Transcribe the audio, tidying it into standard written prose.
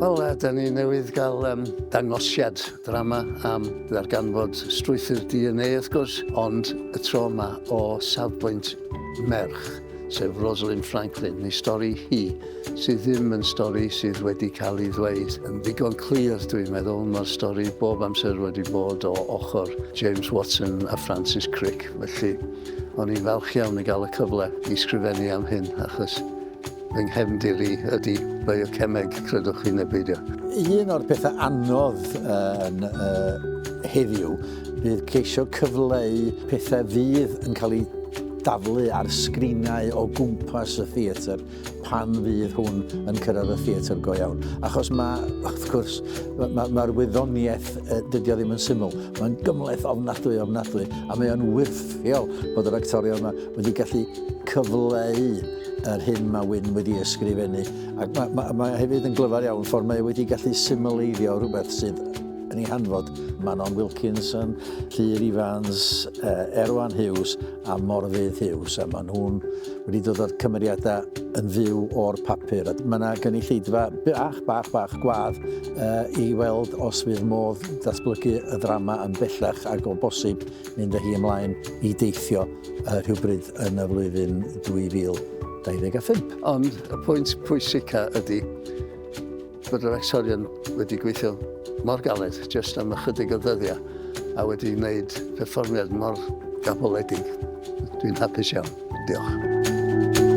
Wel, da ni newydd gael dangosiad drama am ddarganfod strwythur DNA wrth gwrs, ond y tro yma o safbwynt merch, sef Rosalind Franklin, neu stori hi, sydd ddim yn stori sydd wedi cael ei ddweud. Yn ddigon clir, dwi'n meddwl, mae'r stori bob amser wedi bod o ochr James Watson a Francis Crick. Felly, o'n i'n falch iawn i gael y cyfle i sgrifennu am hyn, achos fy nghefndir i ydy biocemeg, credwch chi neu beidio. Un o'r pethau anodd heddiw bydd ceisio cyfleu pethau fydd yn cael ei daflu ar sgrinau o gwmpas y theatr pan fydd hwn yn cyrraedd y theatr go iawn. Achos wrth gwrs, mae'r wyddoniaeth dydy o ddim yn syml. Mae'n gymleth ofnadwy, a mae o'n wyrthiol bod yr actorion yma wedi gallu cyfleu yr hyn mae Wyn wedi ysgrifennu. Ac mae hefyd yn glyfar iawn ffordd mae wedi gallu symuleiddio rhywbeth sydd yn ei hanfod. Manon Wilkinson, Llyr Ifans, Erwan Hughes a Morfydd Hughes. A maen nhw'n wedi dod o'r cymeriadau yn fyw o'r papur. Mae yna gynulleidfa bach gwadd i weld os fydd modd datblygu y ddrama yn bellach ac o bosib mynd â hi ymlaen i deithio rhywbryd yn y flwyddyn 2025. Ond y pwynt pwysica ydy bod yr actorion wedi gweithio mor galed jyst am ychydig o ddyddiau a wedi wneud perfformiad mor gaboledig. Dwi'n hapus iawn. Diolch.